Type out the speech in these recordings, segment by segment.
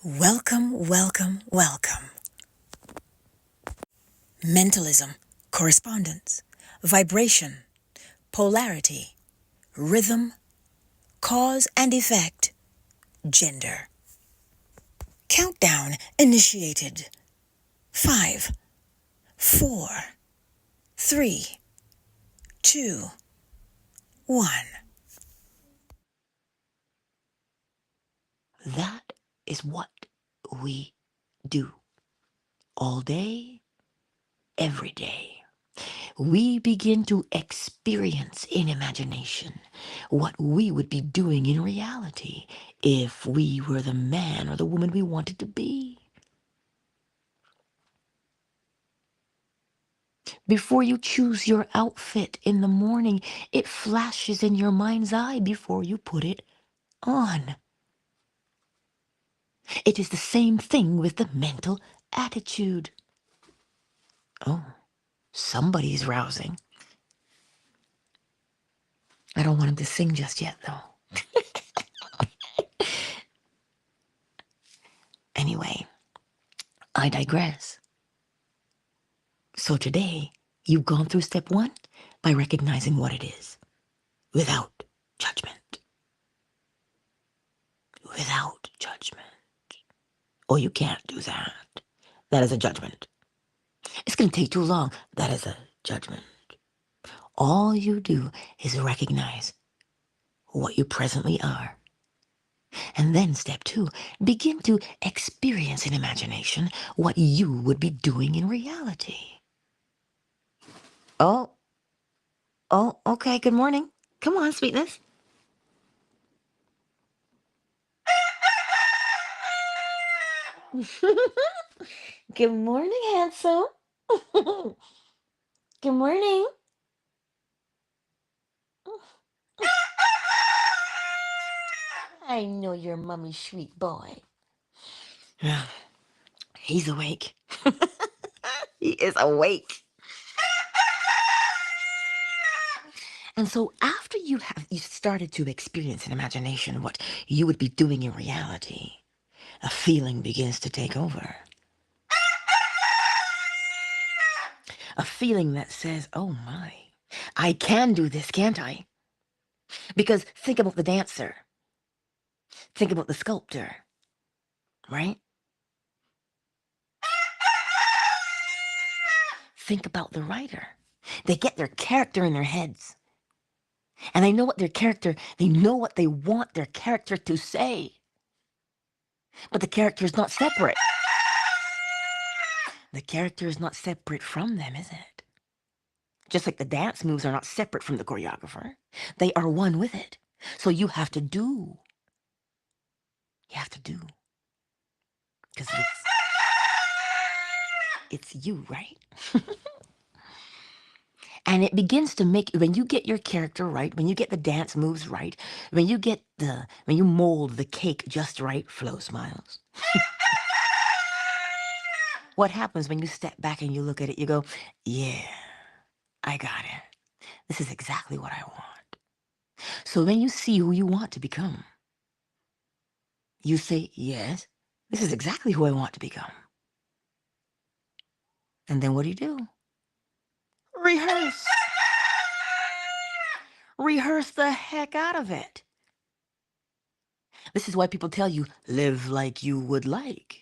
Welcome, welcome, welcome. Mentalism, correspondence, vibration, polarity, rhythm, cause and effect, gender. Countdown initiated. 5, 4, 3, 2, 1. That is what we do all day, every day. We begin to experience in imagination what we would be doing in reality if we were the man or the woman we wanted to be. Before you choose your outfit in the morning, it flashes in your mind's eye before you put it on. It is the same thing with the mental attitude. Oh, somebody's rousing. I don't want him to sing just yet, though. Anyway, I digress. So today, you've gone through step 1 by recognizing what it is, without judgment. Without judgment. Oh, you can't do that. That is a judgment. It's going to take too long. That is a judgment. All you do is recognize what you presently are. And then step 2, begin to experience in imagination what you would be doing in reality. Oh, okay, good morning. Come on, sweetness. Good morning, handsome. Good morning. I know you're mommy's sweet boy. Yeah, he's awake. He is awake. And so after you started to experience in imagination what you would be doing in reality, a feeling begins to take over. A feeling that says, oh my, I can do this, can't I? Because think about the dancer. Think about the sculptor, right? Think about the writer. They get their character in their heads. And they know what they know what they want their character to say. But the character is not separate. The character is not separate from them, is it? Just like the dance moves are not separate from the choreographer. They are one with it. So you have to do. You have to do. Because it's you, right? And it begins to make, when you get your character right, when you get the dance moves right, when you mold the cake just right, Flo smiles. What happens when you step back and you look at it, you go, yeah, I got it. This is exactly what I want. So when you see who you want to become, you say, yes, this is exactly who I want to become. And then what do? Rehearse. Rehearse the heck out of it. This is why people tell you, live like you would like.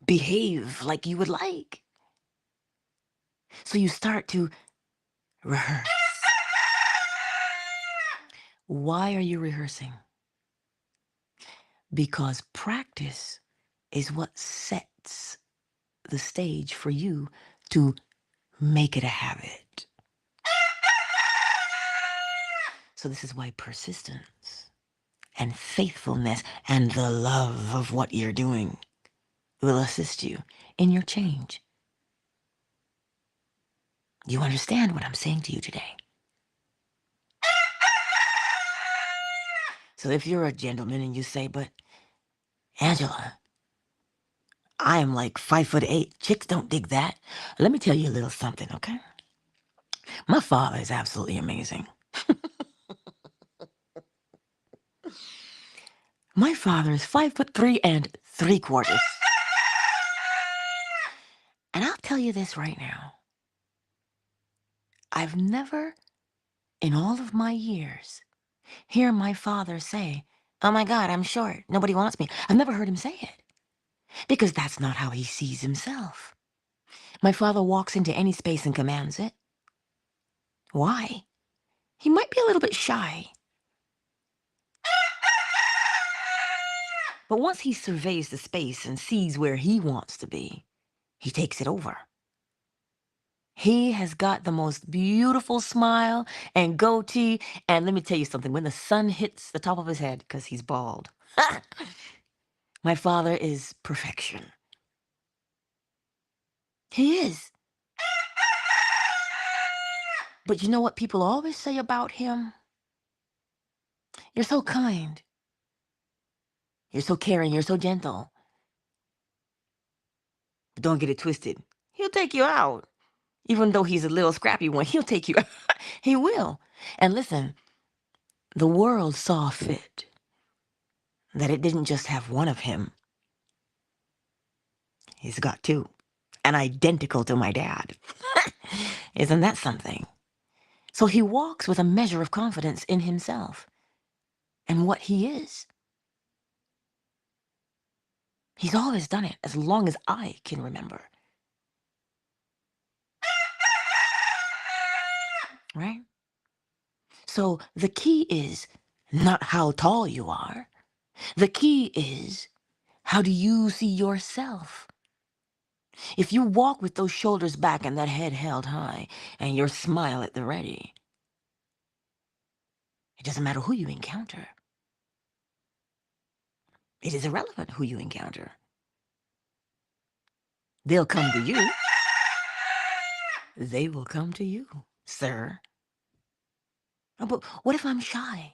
Behave like you would like. So you start to rehearse. Why are you rehearsing? Because practice is what sets the stage for you to make it a habit. So this is why persistence and faithfulness and the love of what you're doing will assist you in your change. You understand what I'm saying to you today? So if you're a gentleman and you say, but Angela, I am like 5'8". Chicks don't dig that. Let me tell you a little something, okay? My father is absolutely amazing. My father is 5'3¾". And I'll tell you this right now. I've never, in all of my years, hear my father say, "Oh my God, I'm short. Nobody wants me." I've never heard him say it because that's not how he sees himself. My father walks into any space and commands it. Why? He might be a little bit shy. But once he surveys the space and sees where he wants to be, he takes it over. He has got the most beautiful smile and goatee. And let me tell you something, when the sun hits the top of his head, because he's bald, my father is perfection. He is. But you know what people always say about him? You're so kind. You're so caring. You're so gentle. But don't get it twisted. He'll take you out. Even though he's a little scrappy one, he'll take you out. He will. And listen, the world saw fit that it didn't just have one of him. He's got two. And identical to my dad. Isn't that something? So he walks with a measure of confidence in himself and what he is. He's always done it as long as I can remember. Right? So the key is not how tall you are. The key is, how do you see yourself? If you walk with those shoulders back and that head held high and your smile at the ready, it doesn't matter who you encounter. It is irrelevant who you encounter. They'll come to you. They will come to you, sir. Oh, but what if I'm shy?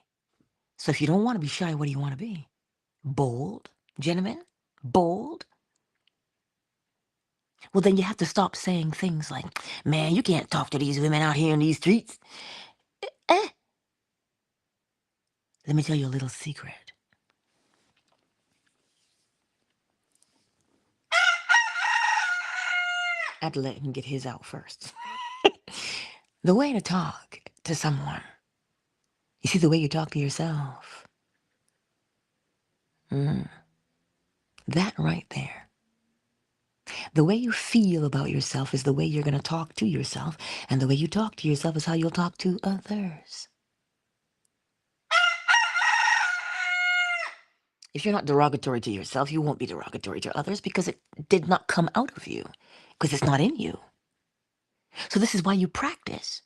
So if you don't want to be shy, what do you want to be? Bold, gentlemen? Bold? Well, then you have to stop saying things like, "Man, you can't talk to these women out here in these streets." Eh. Let me tell you a little secret. I had to let him get his out first. The way to talk to someone, you see, the way you talk to yourself, that right there. The way you feel about yourself is the way you're going to talk to yourself, and the way you talk to yourself is how you'll talk to others. If you're not derogatory to yourself, you won't be derogatory to others because it did not come out of you, because it's not in you. So this is why you practice.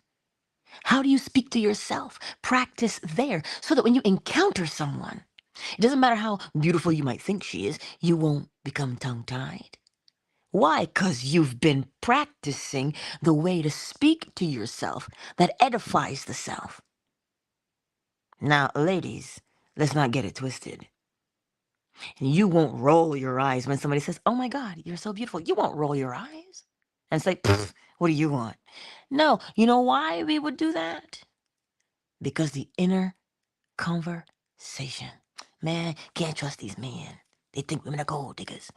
How do you speak to yourself? Practice there so that when you encounter someone, it doesn't matter how beautiful you might think she is, you won't become tongue-tied. Why? Because you've been practicing the way to speak to yourself that edifies the self. Now, ladies, let's not get it twisted. And you won't roll your eyes when somebody says, "Oh my God, you're so beautiful." You won't roll your eyes and say, "Pfft, what do you want?" No, you know why we would do that? Because the inner conversation. Man, can't trust these men. They think women are gold diggers.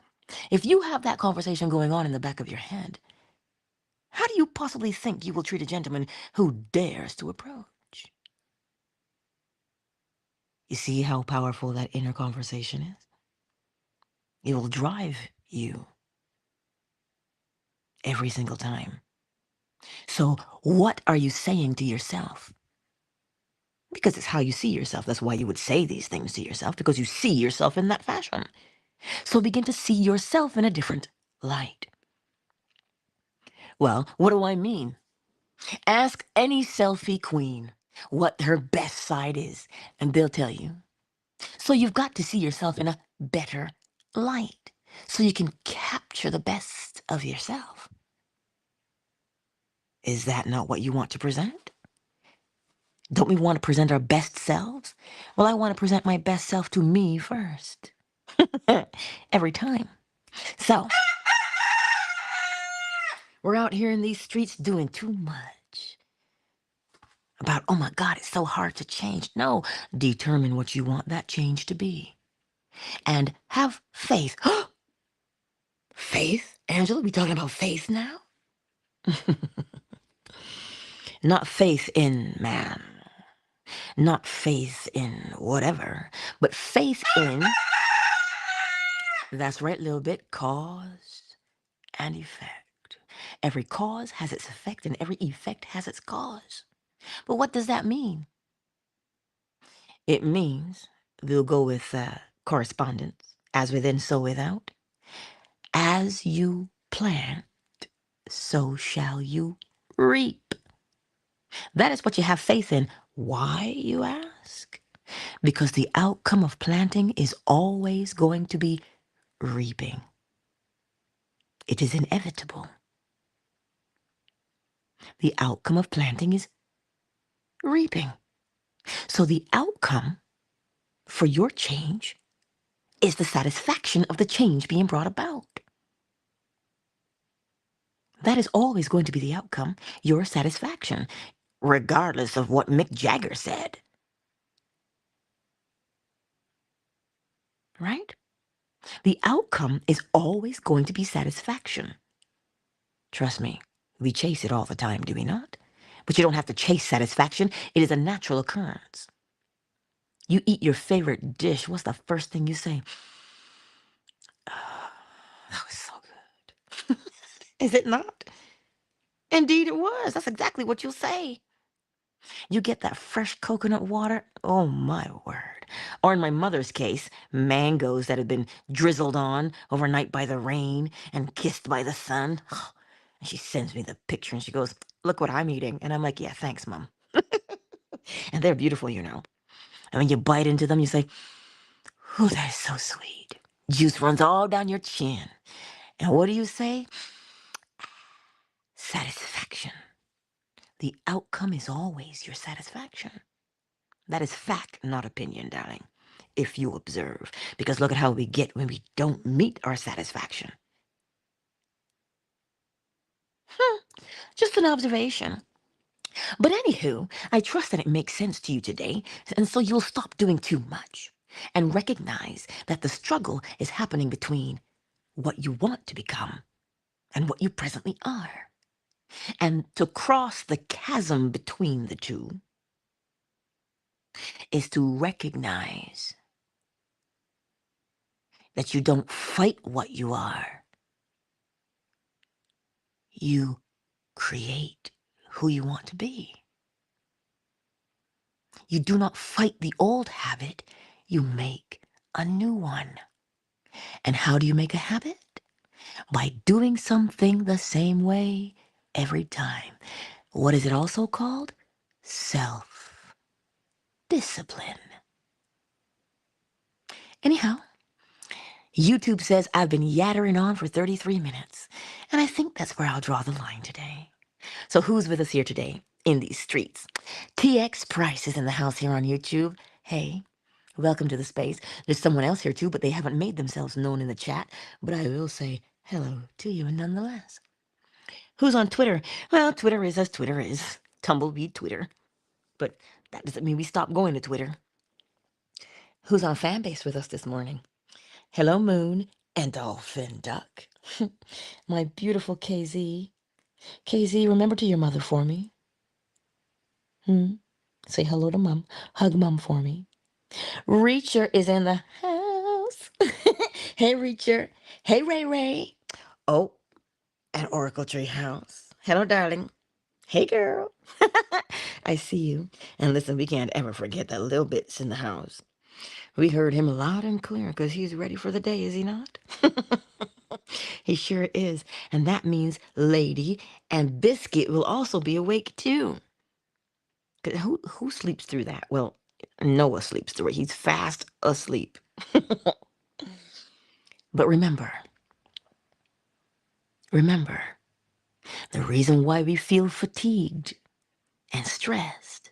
If you have that conversation going on in the back of your head, how do you possibly think you will treat a gentleman who dares to approach? You see how powerful that inner conversation is? It will drive you every single time. So what are you saying to yourself? Because it's how you see yourself. That's why you would say these things to yourself, because you see yourself in that fashion. So begin to see yourself in a different light. Well, what do I mean? Ask any selfie queen what her best side is, and they'll tell you. So you've got to see yourself in a better light so you can capture the best of yourself. Is that not what you want to present? Don't we want to present our best selves? Well, I want to present my best self to me first. Every time. So, we're out here in these streets doing too much. About, "Oh my God, it's so hard to change." No, determine what you want that change to be. and have faith. Faith? Angela, we talking about faith now? Not faith in man, not faith in whatever, but faith in, that's right, little bit, cause and effect. Every cause has its effect and every effect has its cause. But what does that mean? It means, we'll go with correspondence, as within, so without. As you plant, so shall you reap. That is what you have faith in. Why, you ask? Because the outcome of planting is always going to be reaping. It is inevitable. The outcome of planting is reaping. So the outcome for your change is the satisfaction of the change being brought about. That is always going to be the outcome, your satisfaction, regardless of what Mick Jagger said. Right? The outcome is always going to be satisfaction. Trust me, we chase it all the time, do we not? But you don't have to chase satisfaction. It is a natural occurrence. You eat your favorite dish. What's the first thing you say? Oh, that was so good. Is it not? Indeed it was. That's exactly what you'll say. You get that fresh coconut water. Oh, my word. Or in my mother's case, mangoes that had been drizzled on overnight by the rain and kissed by the sun. And she sends me the picture and she goes, look what I'm eating. And I'm like, yeah, thanks, Mom. And they're beautiful, you know. And when you bite into them, you say, oh, that is so sweet. Juice runs all down your chin. And what do you say? Satisfaction. The outcome is always your satisfaction. That is fact, not opinion, darling, if you observe. Because look at how we get when we don't meet our satisfaction. Just an observation. But anywho, I trust that it makes sense to you today, and so you'll stop doing too much and recognize that the struggle is happening between what you want to become and what you presently are. And to cross the chasm between the two is to recognize that you don't fight what you are. You create who you want to be. You do not fight the old habit, you make a new one. And how do you make a habit? By doing something the same way every time. What is it also called? Self-discipline. Anyhow, YouTube says I've been yattering on for 33 minutes, and I think that's where I'll draw the line today. So who's with us here today in these streets? TX Price is in the house here on YouTube. Hey, welcome to the space. There's someone else here too, but they haven't made themselves known in the chat, but I will say hello to you nonetheless. Who's on Twitter? Well, Twitter is as Twitter is. Tumbleweed Twitter. But that doesn't mean we stop going to Twitter. Who's on Fanbase with us this morning? Hello, Moon and Dolphin Duck. My beautiful KZ. KZ, remember to your mother for me. Say hello to Mom. Hug Mom for me. Reacher is in the house. Hey, Reacher. Hey, Ray Ray. Oh, at Oracle Tree House. Hello, darling. Hey, girl. I see you. And listen, we can't ever forget that Lil Bit's in the house. We heard him loud and clear because he's ready for the day, is he not? He sure is. And that means Lady and Biscuit will also be awake too. 'Cause who sleeps through that? Well, Noah sleeps through it. He's fast asleep. But remember, the reason why we feel fatigued and stressed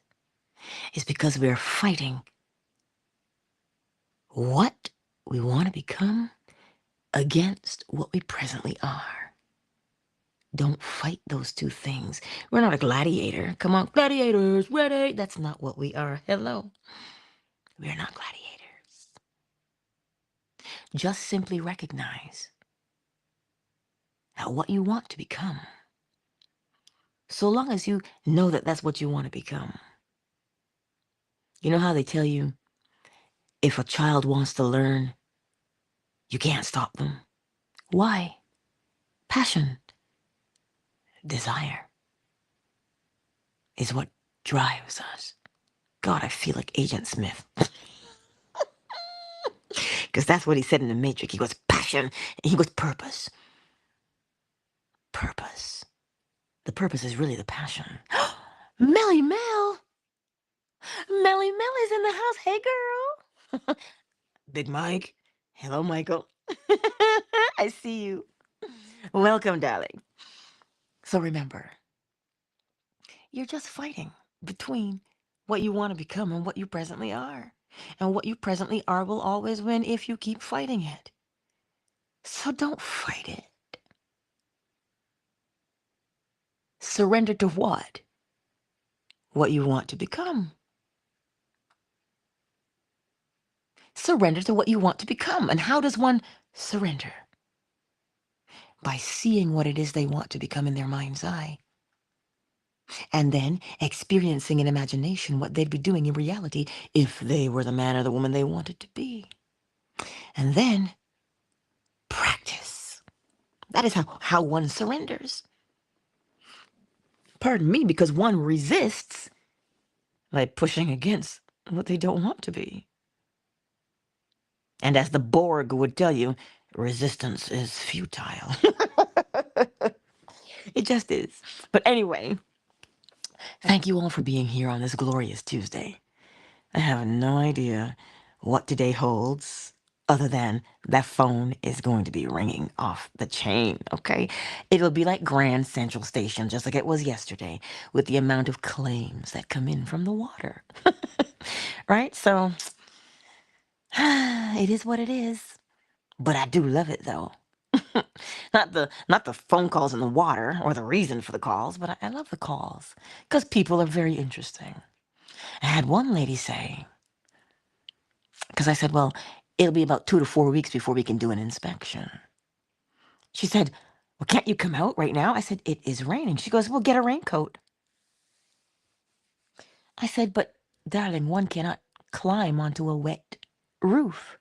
is because we're fighting what we want to become against what we presently are. Don't fight those two things. We're not a gladiator. Come on, gladiators, ready? That's not what we are. Hello. We're not gladiators. Just simply recognize that what you want to become, so long as you know that that's what you want to become. You know how they tell you if a child wants to learn, you can't stop them? Why? Passion, desire is what drives us. God, I feel like Agent Smith. Because that's what he said in the Matrix. He goes, passion, and he goes, purpose. Purpose. The purpose is really the passion. Melly Mel! Melly Mel is in the house. Hey, girl. Big Mike. Hello, Michael. I see you. Welcome, darling. So remember, you're just fighting between what you want to become and what you presently are. And what you presently are will always win if you keep fighting it. So don't fight it. Surrender to what? What you want to become. Surrender to what you want to become. And how does one surrender? By seeing what it is they want to become in their mind's eye. And then experiencing in imagination what they'd be doing in reality if they were the man or the woman they wanted to be. And then practice. That is how one surrenders. Pardon me, because one resists by pushing against what they don't want to be. And as the Borg would tell you, resistance is futile. It just is. But anyway, thank you all for being here on this glorious Tuesday. I have no idea what today holds other than that phone is going to be ringing off the chain, okay? It'll be like Grand Central Station, just like it was yesterday, with the amount of claims that come in from the water. Right? So, it is what it is. But I do love it, though. Not the phone calls in the water or the reason for the calls, but I love the calls because people are very interesting. I had one lady say, because I said, well, it'll be about 2 to 4 weeks before we can do an inspection. She said, well, can't you come out right now? I said, it is raining. She goes, well, get a raincoat. I said, but darling, one cannot climb onto a wet roof.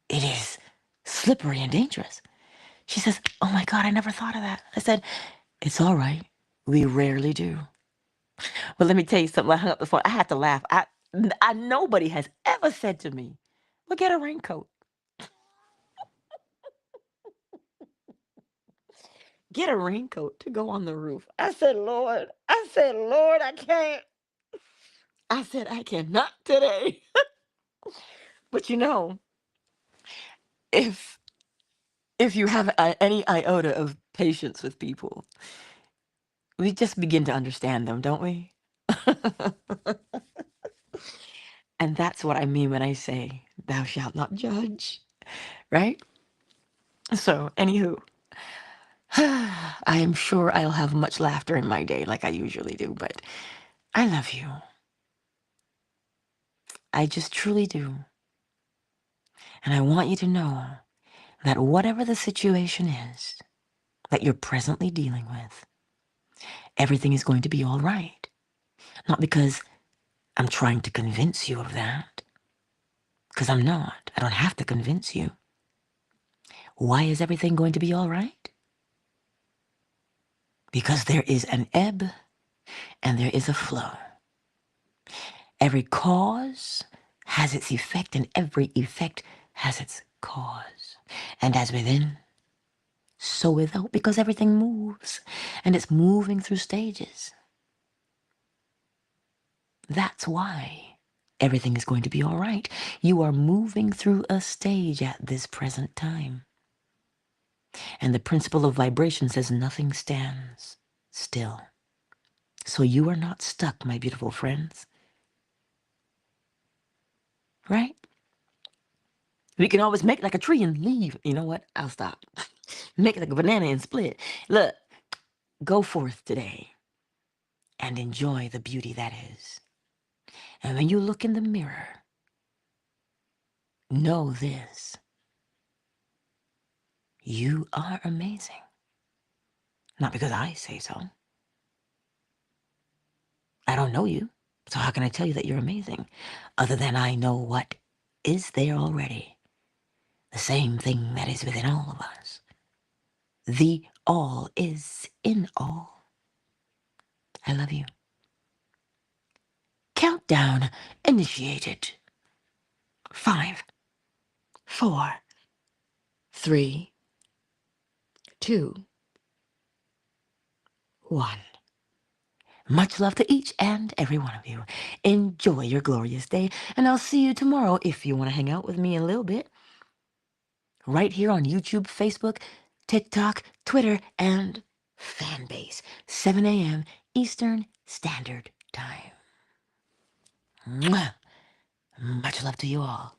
It is slippery and dangerous. She says, oh my God, I never thought of that. I said, it's all right. We rarely do. Well, let me tell you something. I hung up the phone. I had to laugh. Nobody has ever said to me, well, get a raincoat. Get a raincoat to go on the roof. I said, Lord, I can't. I said, I cannot today. But you know, if you have any iota of patience with people, we just begin to understand them, don't we? And that's what I mean when I say, thou shalt not judge, right? So, anywho, I am sure I'll have much laughter in my day like I usually do, but I love you. I just truly do. And I want you to know that whatever the situation is that you're presently dealing with, everything is going to be all right. Not because I'm trying to convince you of that, because I'm not. I don't have to convince you. Why is everything going to be all right? Because there is an ebb and there is a flow. Every cause has its effect, and every effect has its cause. And as within, so without, because everything moves, and it's moving through stages. That's why everything is going to be all right. You are moving through a stage at this present time. And the principle of vibration says nothing stands still. So you are not stuck, my beautiful friends. Right? We can always make it like a tree and leave. You know what? I'll stop. Make it like a banana and split. Look, go forth today and enjoy the beauty that is. And when you look in the mirror, know this. You are amazing. Not because I say so. I don't know you, so how can I tell you that you're amazing? Other than I know what is there already. The same thing that is within all of us. The all is in all. I love you. Countdown initiated. 5, 4, 3, 2, 1. Much love to each and every one of you. Enjoy your glorious day, and I'll see you tomorrow if you want to hang out with me a little bit. Right here on YouTube, Facebook, TikTok, Twitter, and Fanbase. 7 a.m. Eastern Standard Time. Mwah. Much love to you all.